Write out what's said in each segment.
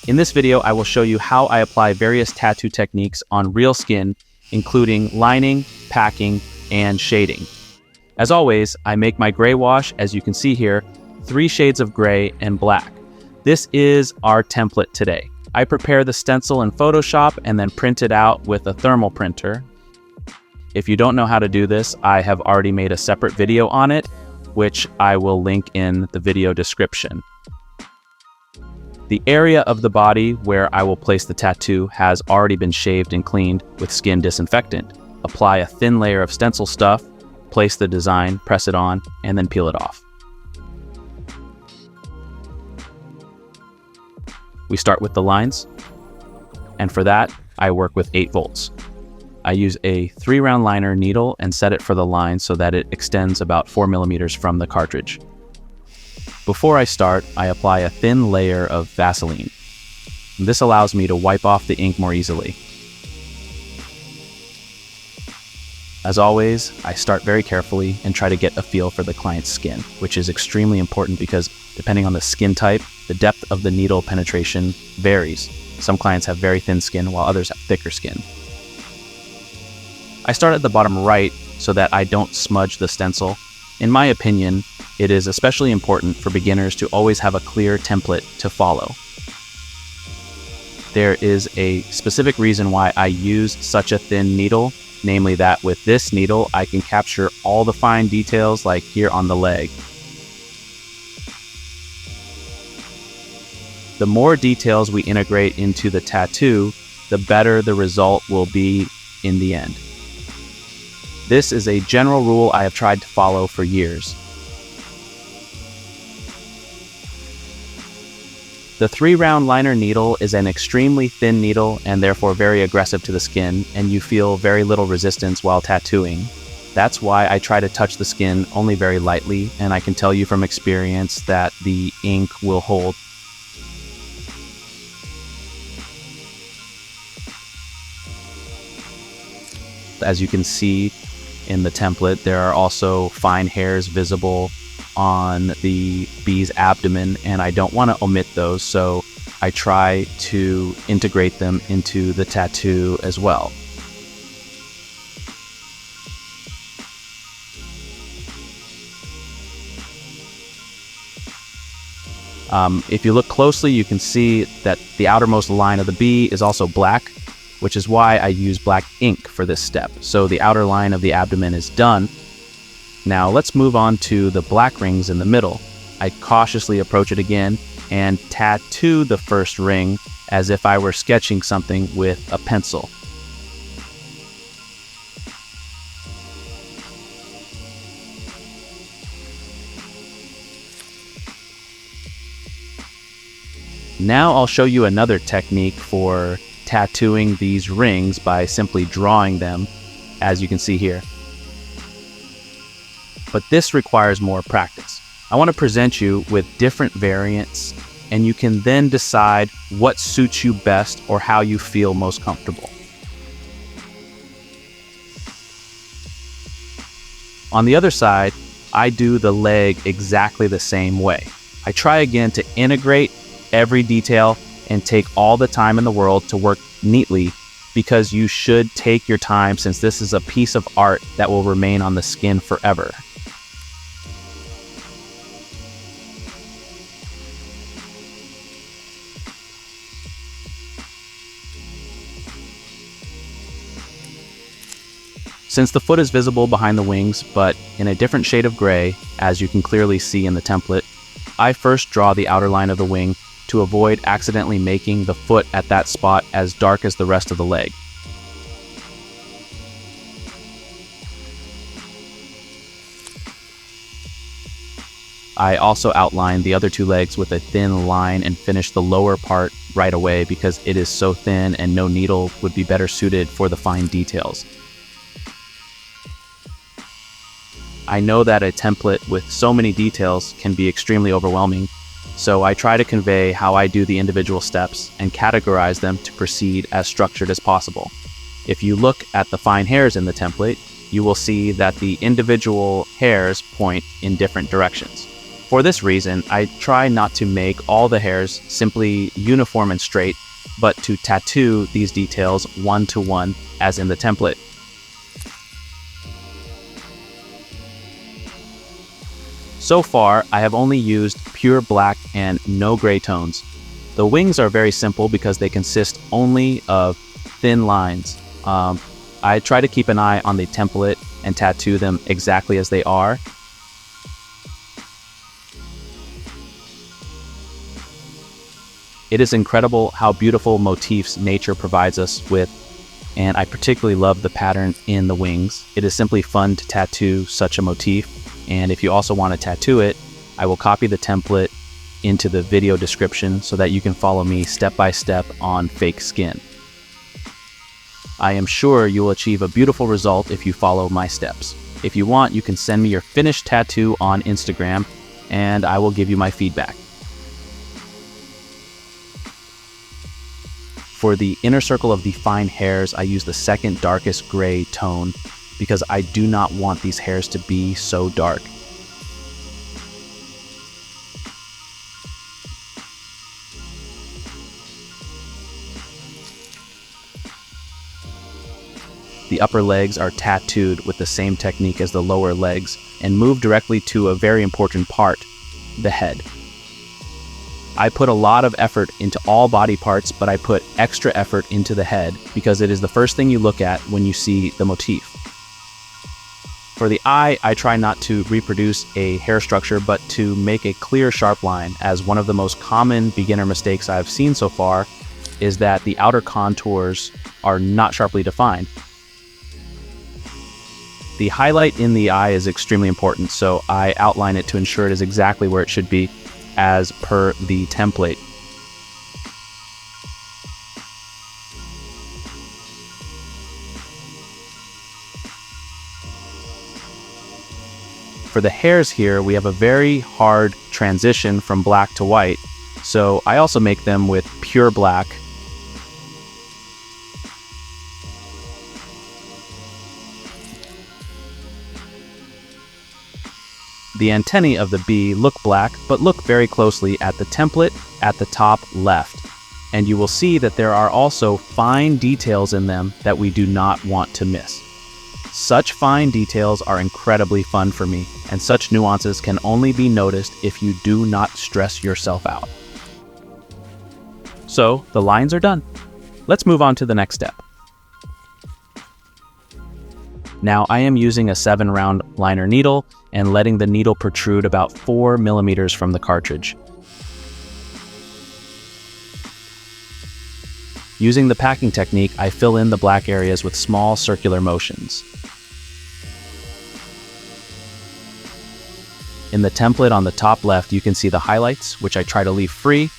In this video, I will show you how I apply various tattoo techniques on real skin, including lining, packing, and shading. As always, I make my gray wash, as you can see here, 3 shades of gray and black. This is our template today. I prepare the stencil in Photoshop and then print it out with a thermal printer. If you don't know how to do this, I have already made a separate video on it, which I will link in the video description. The area of the body where I will place the tattoo has already been shaved and cleaned with skin disinfectant. Apply a thin layer of stencil stuff, place the design, press it on, and then peel it off. We start with the lines, and for that, I work with 8 volts. I use a 3-round liner needle and set it for the line so that it extends about 4 millimeters from the cartridge. Before I start, I apply a thin layer of Vaseline. This allows me to wipe off the ink more easily. As always, I start very carefully and try to get a feel for the client's skin, which is extremely important because depending on the skin type, the depth of the needle penetration varies. Some clients have very thin skin while others have thicker skin. I start at the bottom right so that I don't smudge the stencil. In my opinion, it is especially important for beginners to always have a clear template to follow. There is a specific reason why I use such a thin needle, namely that with this needle, I can capture all the fine details like here on the leg. The more details we integrate into the tattoo, the better the result will be in the end. This is a general rule I have tried to follow for years. The 3-round liner needle is an extremely thin needle and therefore very aggressive to the skin, and you feel very little resistance while tattooing. That's why I try to touch the skin only very lightly, and I can tell you from experience that the ink will hold. As you can see in the template, there are also fine hairs visible on the bee's abdomen, and I don't want to omit those, so I try to integrate them into the tattoo as well. If you look closely, you can see that the outermost line of the bee is also black, which is why I use black ink for this step. So the outer line of the abdomen is done. Now let's move on to the black rings in the middle. I cautiously approach it again and tattoo the first ring as if I were sketching something with a pencil. Now I'll show you another technique for tattooing these rings by simply drawing them, as you can see here. But this requires more practice. I want to present you with different variants, and you can then decide what suits you best or how you feel most comfortable. On the other side, I do the leg exactly the same way. I try again to integrate every detail and take all the time in the world to work neatly, because you should take your time since this is a piece of art that will remain on the skin forever. Since the foot is visible behind the wings, but in a different shade of gray, as you can clearly see in the template, I first draw the outer line of the wing to avoid accidentally making the foot at that spot as dark as the rest of the leg. I also outline the other 2 legs with a thin line and finish the lower part right away because it is so thin and no needle would be better suited for the fine details. I know that a template with so many details can be extremely overwhelming, so I try to convey how I do the individual steps and categorize them to proceed as structured as possible. If you look at the fine hairs in the template, you will see that the individual hairs point in different directions. For this reason, I try not to make all the hairs simply uniform and straight, but to tattoo these details one-to-one as in the template. So far, I have only used pure black and no gray tones. The wings are very simple because they consist only of thin lines. I try to keep an eye on the template and tattoo them exactly as they are. It is incredible how beautiful motifs nature provides us with, and I particularly love the pattern in the wings. It is simply fun to tattoo such a motif, and if you also want to tattoo it, I will copy the template into the video description so that you can follow me step by step on fake skin. I am sure you will achieve a beautiful result if you follow my steps. If you want, you can send me your finished tattoo on Instagram, and I will give you my feedback. For the inner circle of the fine hairs, I use the second darkest gray tone because I do not want these hairs to be so dark. The upper legs are tattooed with the same technique as the lower legs and move directly to a very important part, the head. I put a lot of effort into all body parts, but I put extra effort into the head because it is the first thing you look at when you see the motif. For the eye, I try not to reproduce a hair structure, but to make a clear, sharp line, as one of the most common beginner mistakes I've seen so far is that the outer contours are not sharply defined. The highlight in the eye is extremely important, so I outline it to ensure it is exactly where it should be, as per the template. For the hairs here, we have a very hard transition from black to white, so I also make them with pure black. The antennae of the bee look black, but look very closely at the template at the top left, and you will see that there are also fine details in them that we do not want to miss. Such fine details are incredibly fun for me, and such nuances can only be noticed if you do not stress yourself out. So, the lines are done. Let's move on to the next step. Now I am using a 7-round liner needle and letting the needle protrude about 4 millimeters from the cartridge. Using the packing technique, I fill in the black areas with small circular motions. In the template on the top left, you can see the highlights, which I try to leave free.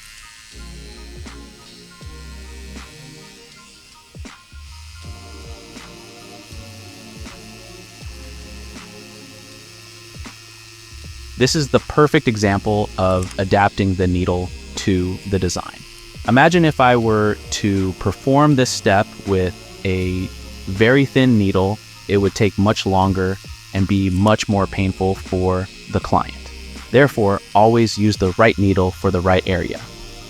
This is the perfect example of adapting the needle to the design. Imagine if I were to perform this step with a very thin needle, it would take much longer and be much more painful for the client. Therefore, always use the right needle for the right area.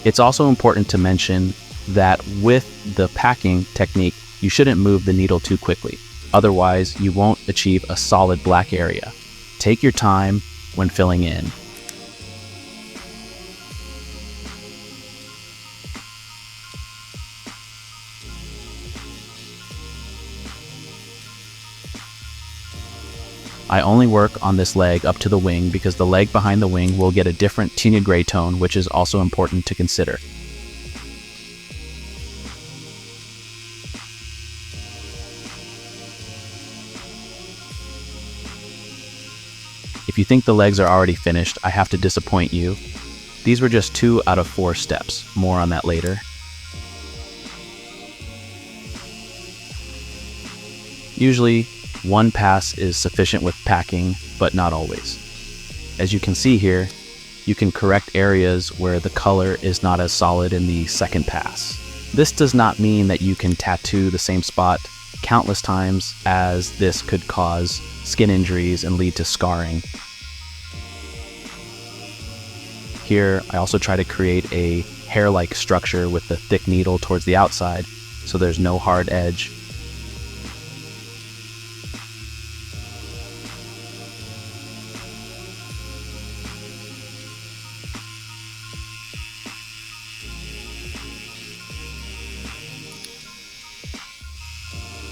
It's also important to mention that with the packing technique, you shouldn't move the needle too quickly. Otherwise, you won't achieve a solid black area. Take your time when filling in. I only work on this leg up to the wing because the leg behind the wing will get a different tinted gray tone, which is also important to consider. If you think the legs are already finished, I have to disappoint you. These were just 2 out of 4 steps. More on that later. Usually, 1 pass is sufficient with packing, but not always. As you can see here, you can correct areas where the color is not as solid in the second pass. This does not mean that you can tattoo the same spot countless times, as this could cause skin injuries and lead to scarring. Here, I also try to create a hair-like structure with the thick needle towards the outside, so there's no hard edge.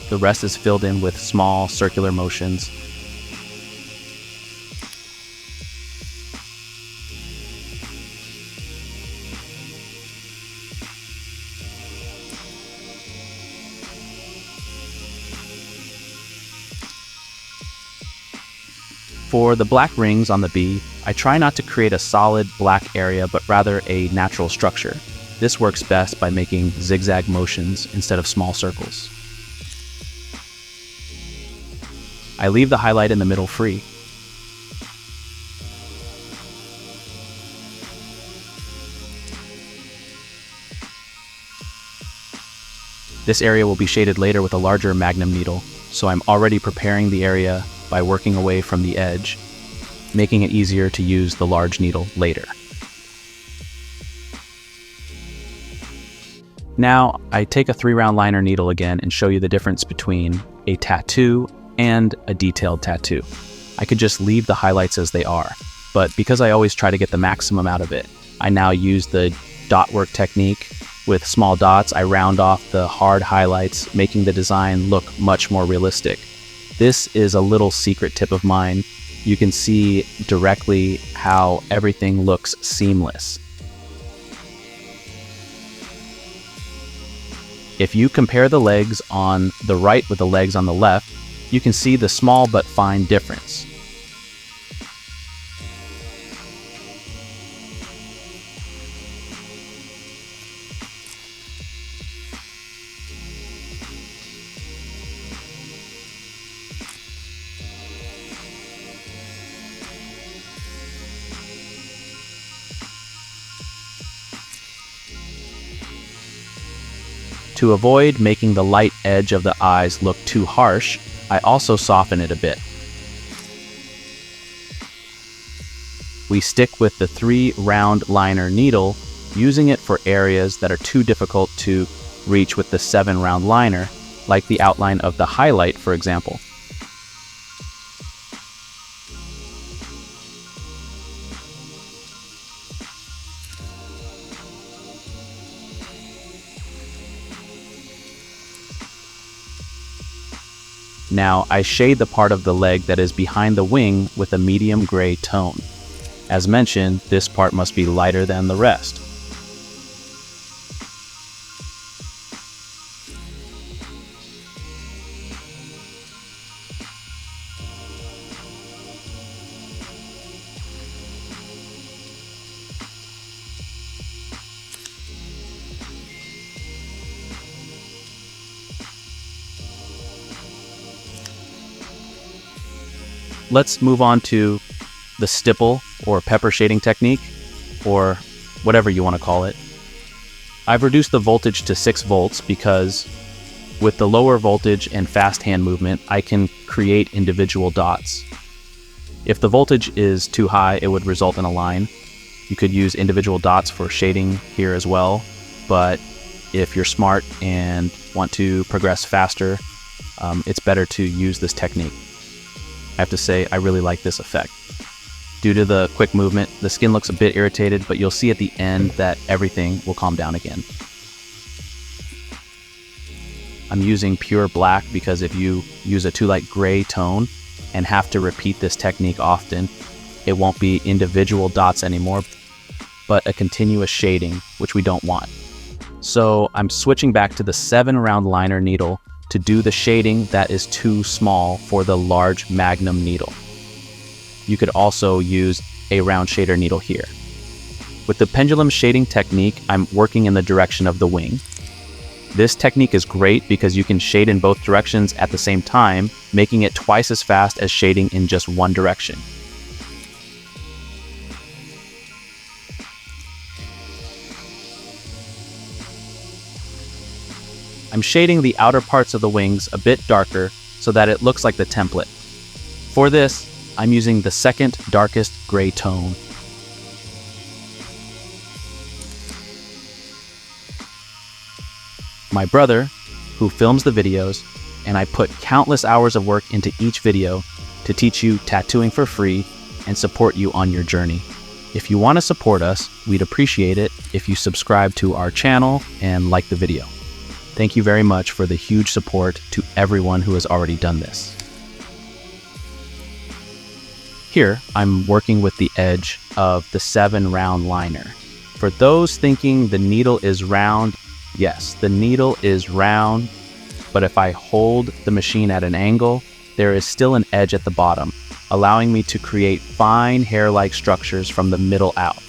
The rest is filled in with small circular motions. For the black rings on the bee, I try not to create a solid black area, but rather a natural structure. This works best by making zigzag motions instead of small circles. I leave the highlight in the middle free. This area will be shaded later with a larger Magnum needle, so I'm already preparing the area by working away from the edge, making it easier to use the large needle later. Now, I take a 3-round liner needle again and show you the difference between a tattoo and a detailed tattoo. I could just leave the highlights as they are, but because I always try to get the maximum out of it, I now use the dot work technique. With small dots, I round off the hard highlights, making the design look much more realistic. This is a little secret tip of mine. You can see directly how everything looks seamless. If you compare the legs on the right with the legs on the left, you can see the small but fine difference. To avoid making the light edge of the eyes look too harsh, I also soften it a bit. We stick with the 3-round liner needle, using it for areas that are too difficult to reach with the 7-round liner, like the outline of the highlight, for example. Now, I shade the part of the leg that is behind the wing with a medium gray tone. As mentioned, this part must be lighter than the rest. Let's move on to the stipple or pepper shading technique, or whatever you want to call it. I've reduced the voltage to 6 volts because with the lower voltage and fast hand movement, I can create individual dots. If the voltage is too high, it would result in a line. You could use individual dots for shading here as well, but if you're smart and want to progress faster, it's better to use this technique. I have to say, I really like this effect. Due to the quick movement, the skin looks a bit irritated, but you'll see at the end that everything will calm down again. I'm using pure black because if you use a too light gray tone and have to repeat this technique often, it won't be individual dots anymore, but a continuous shading, which we don't want. So I'm switching back to the 7-round liner needle to do the shading that is too small for the large Magnum needle. You could also use a round shader needle here. With the pendulum shading technique, I'm working in the direction of the wing. This technique is great because you can shade in both directions at the same time, making it twice as fast as shading in just one direction. I'm shading the outer parts of the wings a bit darker so that it looks like the template. For this, I'm using the second darkest gray tone. my brother, who films the videos, and I put countless hours of work into each video to teach you tattooing for free and support you on your journey. If you want to support us, we'd appreciate it if you subscribe to our channel and like the video. Thank you very much for the huge support to everyone who has already done this. Here, I'm working with the edge of the 7-round liner. For those thinking the needle is round, yes, the needle is round, but if I hold the machine at an angle, there is still an edge at the bottom, allowing me to create fine hair-like structures from the middle out.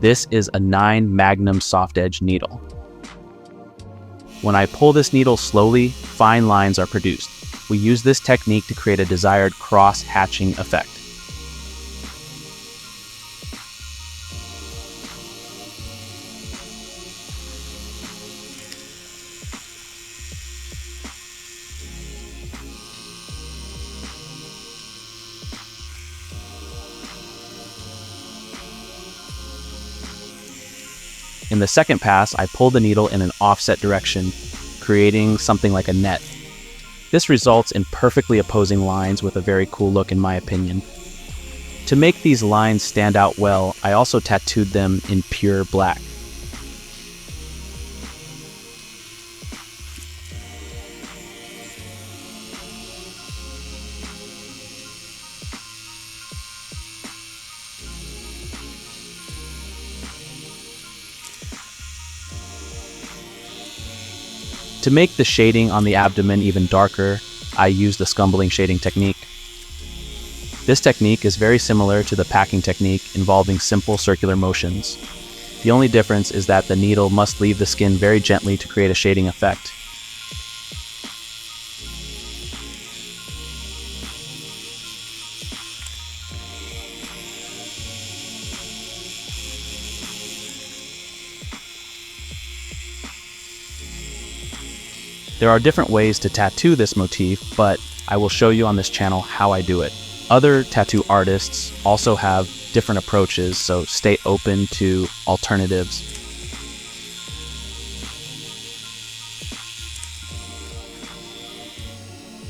This is a 9 Magnum soft edge needle. When I pull this needle slowly, fine lines are produced. We use this technique to create a desired cross-hatching effect. In the second pass, I pull the needle in an offset direction, creating something like a net. This results in perfectly opposing lines with a very cool look in my opinion. To make these lines stand out well, I also tattooed them in pure black. To make the shading on the abdomen even darker, I use the scumbling shading technique. This technique is very similar to the packing technique involving simple circular motions. The only difference is that the needle must leave the skin very gently to create a shading effect. There are different ways to tattoo this motif, but I will show you on this channel how I do it. Other tattoo artists also have different approaches, so stay open to alternatives.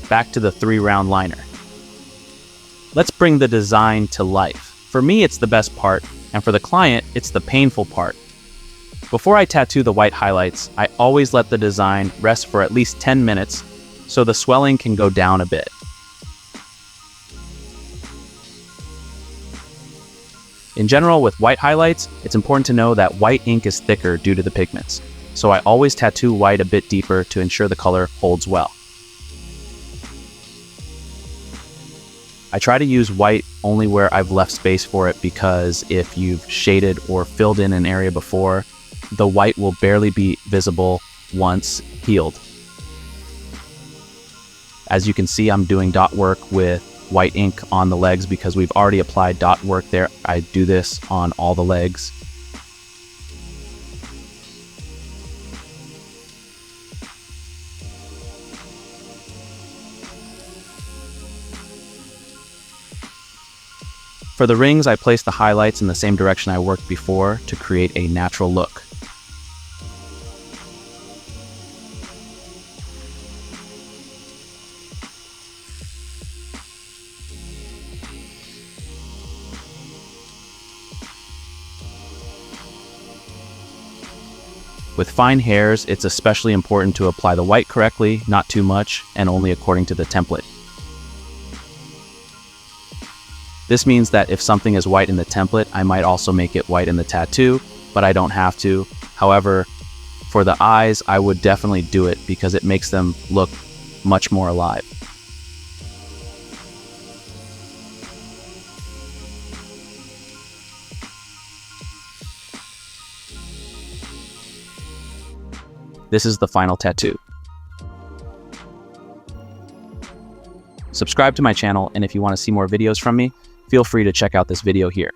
Back to the 3-round liner. Let's bring the design to life. For me, it's the best part, and for the client, it's the painful part. Before I tattoo the white highlights, I always let the design rest for at least 10 minutes so the swelling can go down a bit. In general, with white highlights, it's important to know that white ink is thicker due to the pigments, so I always tattoo white a bit deeper to ensure the color holds well. I try to use white only where I've left space for it because if you've shaded or filled in an area before, the white will barely be visible once healed. As you can see, I'm doing dot work with white ink on the legs because we've already applied dot work there. I do this on all the legs. For the rings, I place the highlights in the same direction I worked before to create a natural look. With fine hairs, it's especially important to apply the white correctly, not too much, and only according to the template. This means that if something is white in the template, I might also make it white in the tattoo, but I don't have to. However, for the eyes, I would definitely do it because it makes them look much more alive. This is the final tattoo. Subscribe to my channel, and if you want to see more videos from me, feel free to check out this video here.